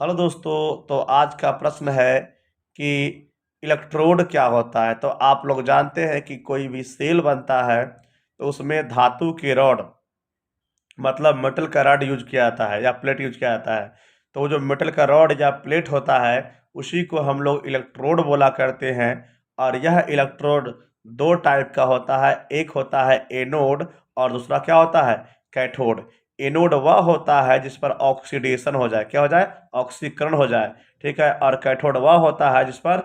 Hello दोस्तों। तो आज का प्रश्न है कि इलेक्ट्रोड क्या होता है। तो आप लोग जानते हैं कि कोई भी सेल बनता है तो उसमें धातु की रॉड मतलब मेटल का रॉड यूज किया जाता है या प्लेट यूज किया जाता है। तो वो जो मेटल का रॉड या प्लेट होता है उसी को हम लोग इलेक्ट्रोड बोला करते हैं। और यह इलेक्ट्रोड दो टाइप का होता है, एक होता है एनोड और दूसरा क्या होता है, कैथोड। एनोड वह होता है जिस पर ऑक्सीडेशन हो जाए, क्या हो जाए, ऑक्सीकरण हो जाए, ठीक है। और कैथोड वह होता है जिस पर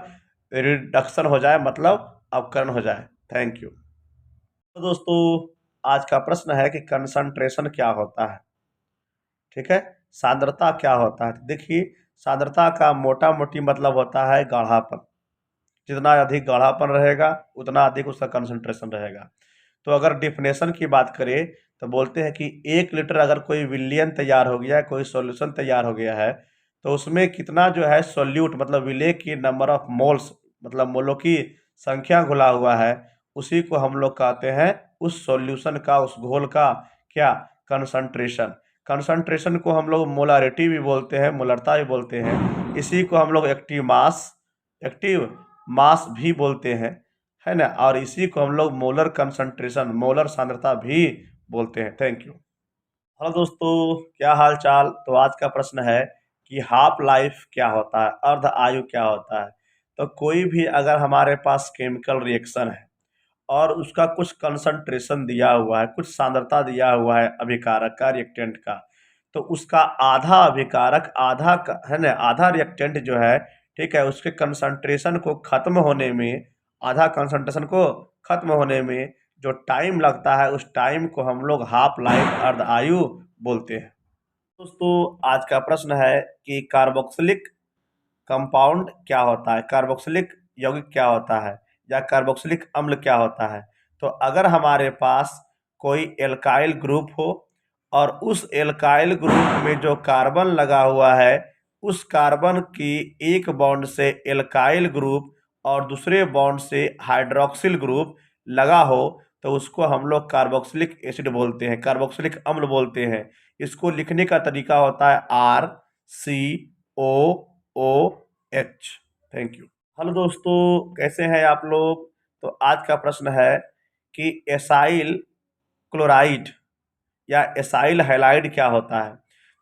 रिडक्शन हो जाए, मतलब अपकरण हो जाए। Thank you. तो दोस्तों, आज का प्रश्न है कि कंसंट्रेशन क्या होता है, ठीक है। सांद्रता क्या होता है। देखिए, सांद्रता का मोटा मोटी मतलब होता है गाढ़ापन। जितना अधिक गाढ़ापन रहेगा उतना अधिक उसका कंसंट्रेशन रहेगा। तो अगर डिफिनेशन की बात करें तो बोलते हैं कि 1 लीटर अगर कोई विलयन तैयार हो गया है, कोई सॉल्यूशन तैयार हो गया है, तो उसमें कितना जो है सोल्यूट मतलब विलेय की नंबर ऑफ मोल्स मतलब मोलों की संख्या घुला हुआ है, उसी को हम लोग कहते हैं उस सॉल्यूशन का, उस घोल का क्या, कंसंट्रेशन। कंसंट्रेशन को हम लोग मोलारिटी भी बोलते हैं, मोलरता भी बोलते हैं। इसी को हम लोग एक्टिव मास भी बोलते हैं, है ना। और इसी को हम लोग मोलर कंसंट्रेशन, मोलर सांद्रता भी बोलते हैं। Thank you. हेलो दोस्तों, क्या हाल चाल। तो आज का प्रश्न है कि हाफ लाइफ क्या होता है, अर्ध आयु क्या होता है। तो कोई भी अगर हमारे पास केमिकल रिएक्शन है और उसका कुछ कंसंट्रेशन दिया हुआ है, कुछ सांद्रता दिया हुआ है अभिकारक का, रिएक्टेंट का, तो उसका आधा अभिकारक, है ना, आधा रिएक्टेंट जो है, ठीक है, उसके कंसंट्रेशन को खत्म होने में, आधा कंसंट्रेशन को खत्म होने में जो टाइम लगता है उस टाइम को हम लोग हाफ लाइफ, अर्ध आयु बोलते हैं। दोस्तों, आज का प्रश्न है कि कार्बोक्सिलिक कंपाउंड क्या होता है, कार्बोक्सिलिक यौगिक क्या होता है या कार्बोक्सिलिक अम्ल क्या होता है। तो अगर हमारे पास कोई एल्काइल ग्रुप हो और उस एल्काइल ग्रुप में जो कार्बन लगा हुआ है, उस कार्बन की एक बॉन्ड से एल्काइल ग्रुप और दूसरे बॉन्ड से हाइड्रोक्सिल ग्रुप लगा हो, तो उसको हम लोग कार्बोक्सिलिक एसिड बोलते हैं, कार्बोक्सिलिक अम्ल बोलते हैं। इसको लिखने का तरीका होता है RCOOH। Thank you. हेलो दोस्तों, कैसे हैं आप लोग। तो आज का प्रश्न है कि एसाइल क्लोराइड या एसाइल हैलाइड क्या होता है।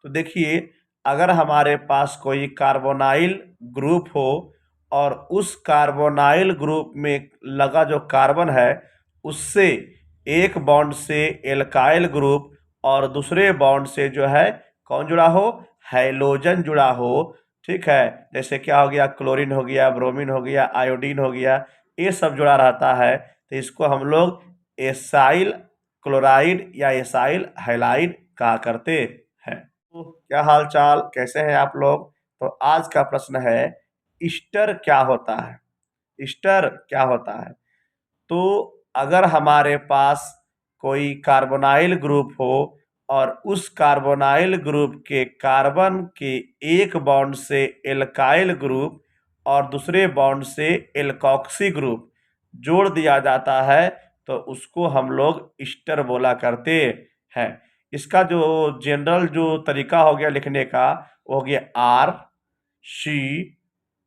तो देखिए, अगर हमारे पास कोई कार्बोनाइल ग्रुप हो और उस कार्बोनाइल ग्रुप में लगा जो कार्बन है उससे एक बॉन्ड से एल्काइल ग्रुप और दूसरे बॉन्ड से जो है कौन जुड़ा हो, हैलोजन जुड़ा हो, ठीक है। जैसे क्या हो गया, क्लोरीन हो गया, ब्रोमीन हो गया, आयोडीन हो गया, ये सब जुड़ा रहता है, तो इसको हम लोग एसाइल क्लोराइड या एसाइल हैलाइड कहा करते हैं। तो क्या हाल चाल, कैसे हैं आप लोग। तो आज का प्रश्न है, ईस्टर क्या होता है। ईस्टर क्या होता है। तो अगर हमारे पास कोई कार्बोनाइल ग्रुप हो और उस कार्बोनाइल ग्रुप के कार्बन के एक बॉन्ड से एल्काइल ग्रुप और दूसरे बॉन्ड से एल्कोक्सी ग्रुप जोड़ दिया जाता है, तो उसको हम लोग ईस्टर बोला करते हैं। इसका जो जनरल जो तरीका हो गया लिखने का, वो हो गया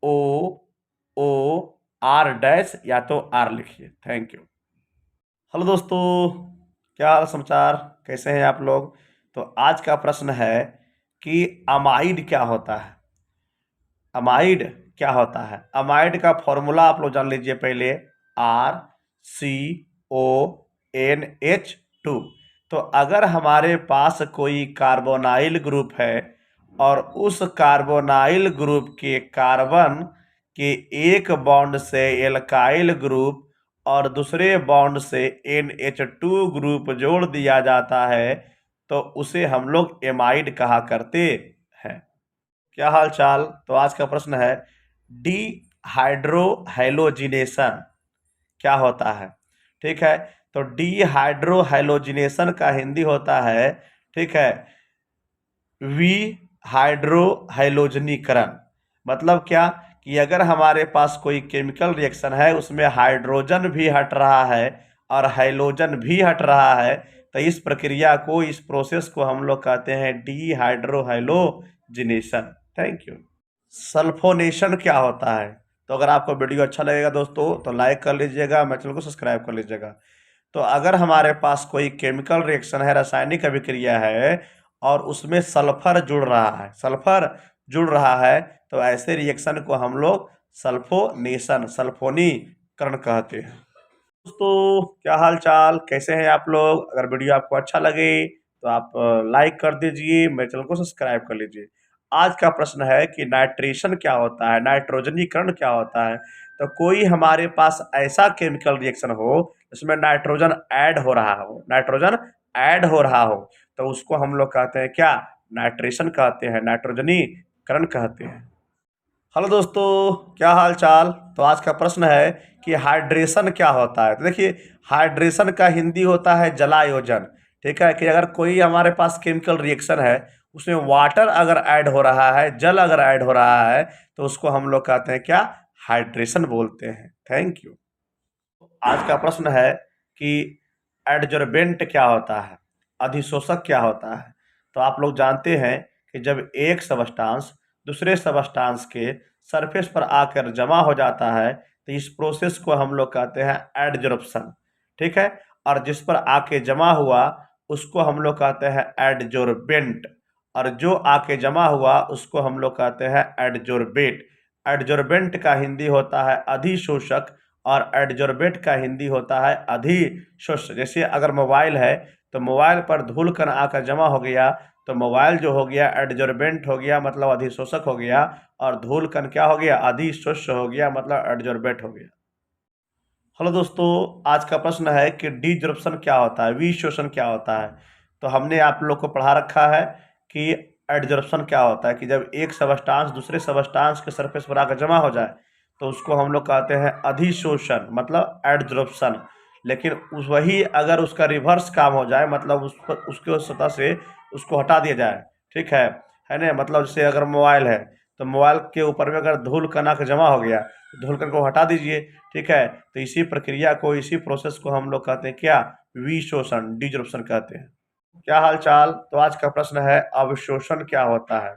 RCOO आर डैश या तो आर लिखिए। Thank you. हेलो दोस्तों, क्या हाल समाचार, कैसे हैं आप लोग। तो आज का प्रश्न है कि अमाइड क्या होता है। अमाइड क्या होता है। अमाइड का फॉर्मूला आप लोग जान लीजिए पहले, RCONH2। तो अगर हमारे पास कोई कार्बोनाइल ग्रुप है और उस कार्बोनाइल ग्रुप के कार्बन के एक बॉन्ड से एल्काइल ग्रुप और दूसरे बॉन्ड से NH2 ग्रुप जोड़ दिया जाता है, तो उसे हम लोग एमाइड कहा करते हैं। क्या हाल चाल। तो आज का प्रश्न है, डी हाइड्रो हैलोजिनेशन क्या होता है, ठीक है। तो डी हाइड्रो हैलोजिनेशन का हिंदी होता है, ठीक है, वी हाइड्रो हैलोजनीकरण। मतलब क्या कि अगर हमारे पास कोई केमिकल रिएक्शन है उसमें हाइड्रोजन भी हट रहा है और हैलोजन भी हट रहा है, तो इस प्रक्रिया को, इस प्रोसेस को हम लोग कहते हैं D hydro halogenation. Thank you. Sulphonation क्या होता है? तो अगर आपको वीडियो अच्छा लगेगा दोस्तों तो लाइक कर लीजिएगा, मेरे चैनल को सब्सक्राइब कर लीजिएगा। तो अगर हमारे पास कोई केमिकल रिएक्शन है, रासायनिक अभिक्रिया है और उसमें सल्फर जुड़ रहा है, सल्फर जुड़ रहा है, तो ऐसे रिएक्शन को हम लोग सल्फोनेशन, सल्फोनीकरण कहते हैं। दोस्तों क्या हाल चाल, कैसे हैं आप लोग? अगर वीडियो आपको अच्छा लगे तो आप लाइक कर दीजिए, मेरे चैनल को सब्सक्राइब कर लीजिए। आज का प्रश्न है कि नाइट्रेशन क्या होता है, नाइट्रोजनीकरण क्या होता है? तो कोई हमारे पास ऐसा केमिकल रिएक्शन हो जिसमें नाइट्रोजन ऐड हो रहा हो, नाइट्रोजन ऐड हो रहा हो, तो उसको हम लोग कहते हैं क्या? नाइट्रेशन कहते हैं, नाइट्रोजनीकरण कहते हैं। हेलो दोस्तों, क्या हाल चाल? तो आज का प्रश्न है कि हाइड्रेशन क्या होता है? तो देखिए, हाइड्रेशन का हिंदी होता है जलायोजन। ठीक है, कि अगर कोई हमारे पास केमिकल रिएक्शन है, उसमें वाटर अगर ऐड हो रहा है, जल अगर ऐड हो रहा है, तो उसको हम लोग कहते हैं क्या? हाइड्रेशन बोलते हैं। Thank you. आज का प्रश्न है कि एडजॉर्बेंट क्या होता है, अधिशोषक क्या होता है? तो आप लोग जानते हैं कि जब एक सबस्टांस दूसरे सबस्टांस के सरफेस पर आकर जमा हो जाता है तो इस प्रोसेस को हम लोग कहते हैं एडजॉर्प्शन। ठीक है, और जिस पर आके जमा हुआ उसको हम लोग कहते हैं एडजॉर्बेंट, और जो आके जमा हुआ उसको हम लोग कहते हैं एडजॉर्बेट। एडजॉर्बेंट का हिंदी होता है अधिशोषक और एडजॉर्बेट का हिंदी होता है अधिशोष। जैसे अगर मोबाइल है तो मोबाइल पर धूल कण आकर जमा हो गया तो मोबाइल जो हो गया एडजॉर्बेंट हो गया, मतलब अधिशोषक हो गया, और धूल कण क्या हो गया? अधिशोष्य हो गया, मतलब एडजॉर्बेट हो गया। हेलो दोस्तों, आज का प्रश्न है कि डिजॉर्प्शन क्या होता है, विशोषण क्या होता है? तो हमने आप लोग को पढ़ा रखा है कि एडजॉर्प्शन क्या होता है कि जब एक सबस्टांस दूसरे सबस्टांस के सरफेस पर आकर जमा हो जाए तो उसको हम लोग कहते हैं अधिशोषण, मतलब एडजॉर्प्शन। लेकिन वही अगर उसका रिवर्स काम हो जाए, मतलब उस पर उसके सतह से उसको हटा दिया जाए, ठीक है ना? मतलब जैसे अगर मोबाइल है तो मोबाइल के ऊपर में अगर धूल कण आकर जमा हो गया तो धूल कण को हटा दीजिए। ठीक है, तो इसी प्रक्रिया को, इसी प्रोसेस को हम लोग कहते हैं क्या? विशोषण, डिजॉर्प्शन कहते हैं। क्या हाल चाल? तो आज का प्रश्न है अवशोषण क्या होता है,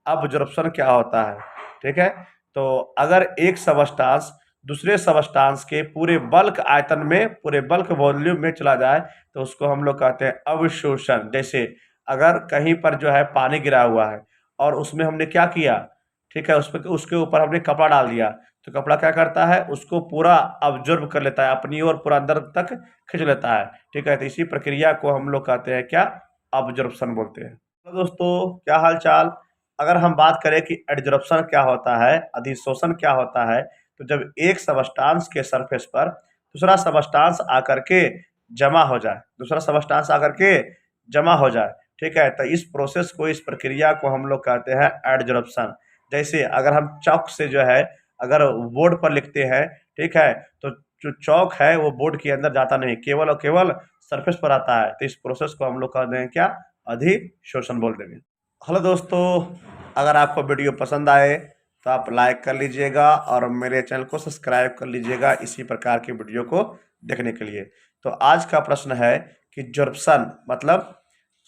अब्जॉर्प्शन क्या होता है? ठीक है, तो अगर एक सबस्टांस दूसरे सबस्टांस के पूरे बल्क आयतन में, पूरे बल्क वॉल्यूम में चला जाए तो उसको हम लोग कहते हैं अवशोषण। जैसे अगर कहीं पर जो है पानी गिरा हुआ है और उसमें हमने क्या किया, ठीक है, उसमें उसके ऊपर हमने कपड़ा डाल दिया, तो कपड़ा क्या करता है? उसको पूरा अब्जॉर्ब कर लेता है, अपनी ओर पूरा अंदर तक खींच लेता है। ठीक है, तो इसी प्रक्रिया को हम लोग कहते हैं क्या? अब्जॉर्प्शन बोलते हैं। तो दोस्तों क्या हाल चाल? अगर हम बात करें कि एडजॉर्प्शन क्या होता है, अधिशोषण क्या होता है, तो जब एक सबस्टांस के सरफेस पर दूसरा सबस्टांस आकर के जमा हो जाए, दूसरा सबस्टांस आकर के जमा हो जाए, ठीक है, तो इस प्रोसेस को, इस प्रक्रिया को हम लोग कहते हैं एडजॉर्प्शन। जैसे अगर हम चौक से जो है अगर बोर्ड पर लिखते हैं, ठीक है, तो जो चौक है वो बोर्ड के अंदर जाता नहीं, केवल और केवल सरफेस पर आता है, तो इस प्रोसेस को हम लोग कहते हैं क्या? अधिशोषण बोल देंगे। हेलो दोस्तों, अगर आपको वीडियो पसंद आए तो आप लाइक कर लीजिएगा और मेरे चैनल को सब्सक्राइब कर लीजिएगा इसी प्रकार की वीडियो को देखने के लिए। तो आज का प्रश्न है कि जॉर्प्शन मतलब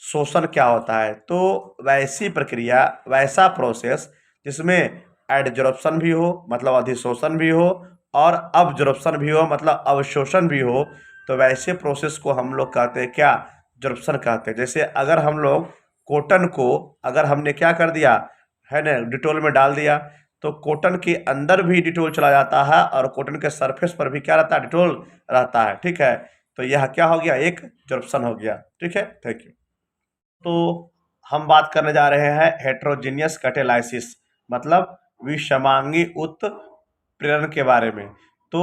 शोषण क्या होता है? तो वैसी प्रक्रिया, वैसा प्रोसेस जिसमें एडजॉर्प्शन भी हो, मतलब अधिशोषण भी हो, और अब्जॉर्प्शन भी हो, मतलब अवशोषण भी हो, तो वैसे प्रोसेस को हम लोग कहते हैं क्या? जॉर्प्शन कहते हैं। जैसे अगर हम लोग कॉटन को, अगर हमने क्या कर दिया है ना, डिटोल में डाल दिया, तो कॉटन के अंदर भी डिटोल चला जाता है और कॉटन के सरफेस पर भी क्या रहता है? डिटोल रहता है। ठीक है, तो यह क्या हो गया? एक जॉर्प्शन हो गया। ठीक है, थैंक यू। तो हम बात करने जा रहे हैं हेट्रोजीनियस कैटालाइसिस, मतलब विषमांगी उत्प्रेरण के बारे में। तो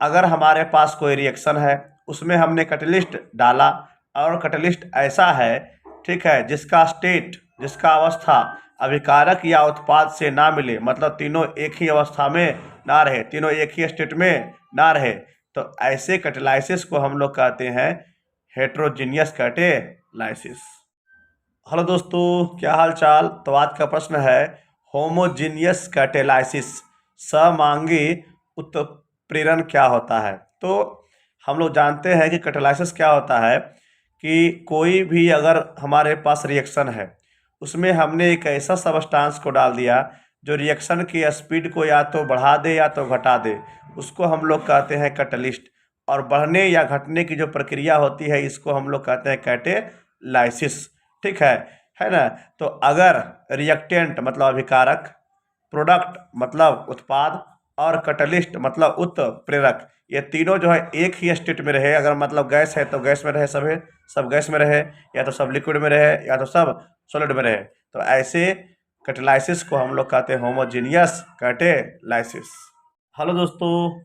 अगर हमारे पास कोई रिएक्शन है, उसमें हमने कैटलिस्ट डाला और कैटलिस्ट ऐसा है, ठीक है, जिसका स्टेट, जिसका अवस्था अभिकारक या उत्पाद से ना मिले, मतलब तीनों एक ही अवस्था में ना रहे, तीनों एक ही स्टेट में ना रहे, तो ऐसे कैटालाइसिस को हम लोग कहते हैं हेट्रोजीनियस कैटालाइसिस। हेलो दोस्तों, क्या हाल चाल? तो आज का प्रश्न है होमोजीनियस कैटालाइसिस, समांगी उत्प्रेरण क्या होता है? तो हम लोग जानते हैं कि कैटालाइसिस क्या होता है कि कोई भी अगर हमारे पास रिएक्शन है उसमें हमने एक ऐसा सबस्टांस को डाल दिया जो रिएक्शन की स्पीड को या तो बढ़ा दे या तो घटा दे, उसको हम लोग कहते हैं कैटलिस्ट। और बढ़ने या घटने की जो प्रक्रिया होती है इसको हम लोग कहते हैं कैटेलाइसिस। ठीक है ना। तो अगर रिएक्टेंट मतलब अभिकारक, प्रोडक्ट मतलब उत्पाद, और कैटलिस्ट मतलब उत्प्रेरक, ये तीनों जो है एक ही स्टेट में रहे, अगर मतलब गैस है तो गैस में रहे, सब गैस में रहे, या तो सब लिक्विड में रहे, या तो सब सॉलिड में रहे, तो ऐसे कैटेलाइसिस को हम लोग कहते हैं होमोजीनियस कैटेलाइसिस। हेलो दोस्तों,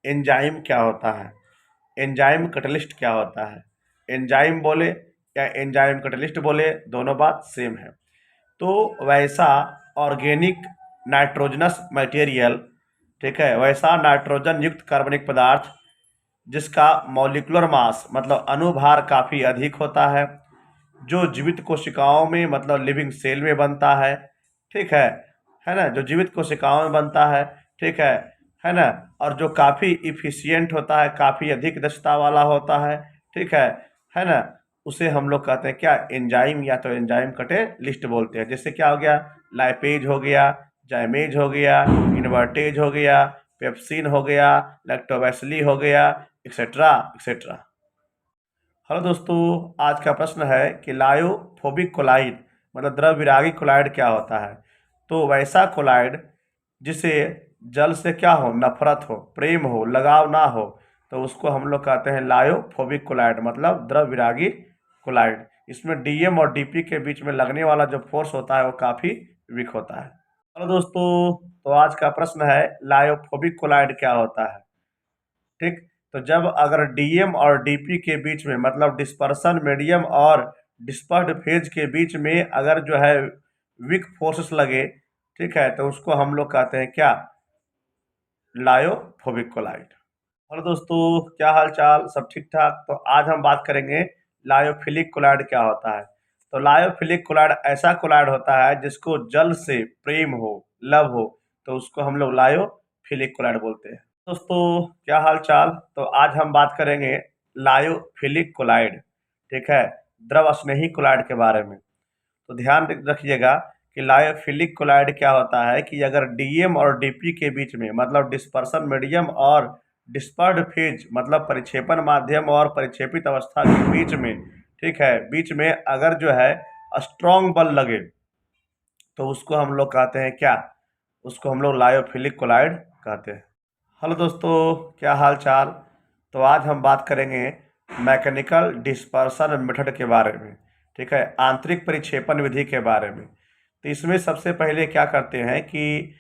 एंजाइम क्या होता है, एंजाइम कैटलिस्ट क्या होता है? एंजाइम बोले या एंजाइम कैटलिस्ट बोले, दोनों बात सेम है। तो वैसा ऑर्गेनिक नाइट्रोजनस मटेरियल, ठीक है, वैसा नाइट्रोजन युक्त कार्बनिक पदार्थ जिसका मॉलिक्यूलर मास मतलब अणुभार काफ़ी अधिक होता है, जो जीवित कोशिकाओं में मतलब लिविंग सेल में बनता है, ठीक है ना, जो जीवित कोशिकाओं में बनता है, ठीक है ना, और जो काफ़ी इफिशियंट होता है, काफ़ी अधिक दक्षता वाला होता है, ठीक है ना, उसे हम लोग कहते हैं क्या, एंजाइम या तो एंजाइम कैटेलिस्ट बोलते हैं। जैसे क्या हो गया, लाइपेज हो गया, जाइमेज हो गया, इन्वर्टेज हो गया, पेप्सिन हो गया, लैक्टोबैसिली हो गया, एक्सेट्रा एक्सेट्रा। हेलो दोस्तों, आज का प्रश्न है कि लायोफोबिक कोलाइड मतलब द्रव विरागी कोलाइड क्या होता है? तो वैसा कोलाइड जिसे जल से क्या हो, नफरत हो, प्रेम हो, लगाव ना हो, तो उसको हम लोग कहते हैं लायोफोबिक कोलाइड मतलब द्रव विरागी कोलाइड। इसमें डीएम और डीपी के बीच में लगने वाला जो फोर्स होता है वो काफ़ी वीक होता है। हेलो दोस्तों, तो आज का प्रश्न है लायोफोबिक कोलाइड क्या होता है? ठीक, तो जब अगर डीएम और डीपी के बीच में मतलब डिस्पर्सन मीडियम और डिस्पर्स्ड फेज के बीच में अगर जो है वीक फोर्सेस लगे, ठीक है, तो उसको हम लोग कहते हैं क्या, लायोफोबिक कोलाइड। हेलो दोस्तों, क्या हाल चाल, सब ठीक ठाक? तो आज हम बात करेंगे लायोफिलिक कोलाइड क्या होता है। तो लायोफिलिक कोलाइड ऐसा कोलाइड होता है जिसको जल से प्रेम हो, लव हो, तो उसको हम लोग लायोफिलिक कोलाइड बोलते हैं। दोस्तों, क्या हाल चाल? तो आज हम बात करेंगे लायोफिलिक कोलाइड, ठीक है, द्रव स्नेही कोलाइड के बारे में। तो ध्यान रखिएगा कि लायोफिलिक कोलाइड क्या होता है कि अगर डीएम और डीपी के बीच में मतलब डिस्पर्सन मीडियम और डिस्पर्ड फेज मतलब परिक्षेपण माध्यम और परिक्षेपित अवस्था के बीच में, ठीक है, बीच में अगर जो है स्ट्रॉन्ग बल लगे, तो उसको हम लोग कहते हैं क्या, उसको हम लोग लायोफिलिक कोलाइड कहते हैं। हेलो दोस्तों, क्या हाल चाल? तो आज हम बात करेंगे मैकेनिकल डिस्पर्सन मेथड के बारे में, ठीक है, आंतरिक परिक्षेपण विधि के बारे में। तो इसमें सबसे पहले क्या करते हैं कि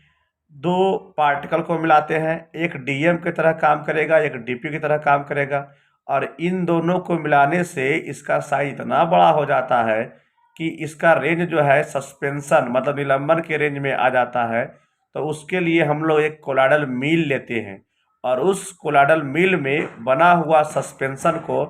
दो पार्टिकल को मिलाते हैं, एक डीएम की तरह काम करेगा, एक डीपी की तरह काम करेगा, और इन दोनों को मिलाने से इसका साइज इतना बड़ा हो जाता है कि इसका रेंज जो है सस्पेंशन मतलब निलंबन के रेंज में आ जाता है। तो उसके लिए हम लोग एक कोलाइडल मील लेते हैं और उस कोलाइडल मील में बना हुआ सस्पेंशन को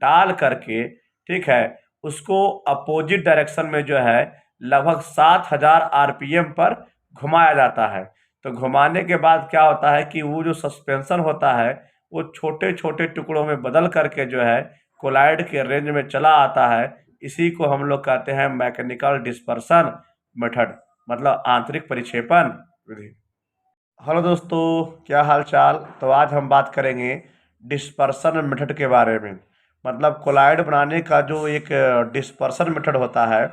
डाल करके, ठीक है, उसको अपोजिट डायरेक्शन में जो है लगभग 7000 आरपीएम पर घुमाया जाता है। तो घुमाने के बाद क्या होता है कि वो जो सस्पेंशन होता है वो छोटे छोटे टुकड़ों में बदल करके जो है कोलाइड के रेंज में चला आता है। इसी को हम लोग कहते हैं मैकेनिकल डिस्पर्सन मेथड मतलब आंतरिक परिक्षेपण विधि। हेलो दोस्तों, क्या हाल चाल? तो आज हम बात करेंगे डिस्पर्सन मेथड के बारे में। मतलब कोलाइड बनाने का जो एक डिस्पर्सन मेथड होता है,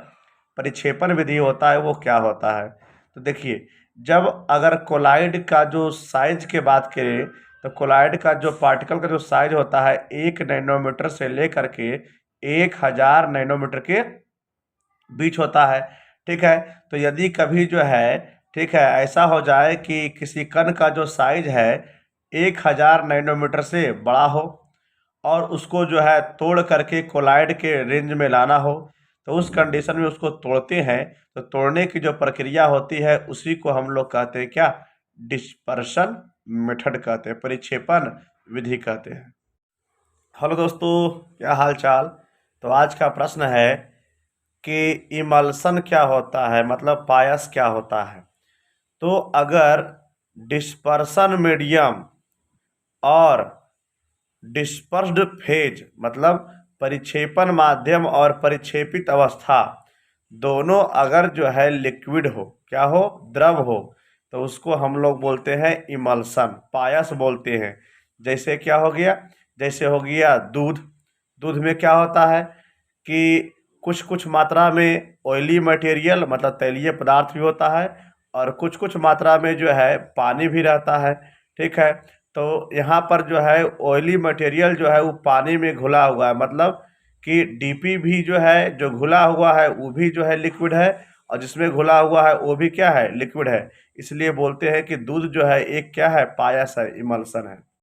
परिक्षेपण विधि होता है, वो क्या होता है। तो देखिए, जब अगर कोलाइड का जो साइज के बात करें तो कोलाइड का जो पार्टिकल का जो साइज होता है 1 नैनोमीटर से लेकर के 1000 नैनोमीटर के बीच होता है, ठीक है। तो यदि कभी जो है, ठीक है, ऐसा हो जाए कि किसी कण का जो साइज है 1000 नैनोमीटर से बड़ा हो और उसको जो है तोड़ करके कोलाइड के रेंज में लाना हो, तो उस कंडीशन में उसको तोड़ते हैं। तो तोड़ने की जो प्रक्रिया होती है उसी को हम लोग कहते हैं क्या, डिस्पर्शन मेथड कहते हैं, परिक्षेपण विधि कहते हैं। हेलो दोस्तों, क्या हाल चाल? तो आज का प्रश्न है कि इमल्सन क्या होता है मतलब पायस क्या होता है। तो अगर डिस्पर्सन मीडियम और डिस्पर्स्ड फेज मतलब परिक्षेपण माध्यम और परिक्षेपित अवस्था, दोनों अगर जो है लिक्विड हो, क्या हो, द्रव हो, तो उसको हम लोग बोलते हैं इमल्सन, पायस बोलते हैं। जैसे क्या हो गया, जैसे हो गया दूध। दूध में क्या होता है कि कुछ कुछ मात्रा में ऑयली मटेरियल मतलब तैलीय पदार्थ भी होता है, और कुछ कुछ मात्रा में जो है पानी भी रहता है। ठीक है, तो यहाँ पर जो है ऑयली मटेरियल जो है वो पानी में घुला हुआ है, मतलब कि डीपी भी जो है, जो घुला हुआ है वो भी जो है लिक्विड है, और जिसमें घुला हुआ है वो भी क्या है, लिक्विड है। इसलिए बोलते हैं कि दूध जो है एक क्या है, पायस है, इमल्सन है।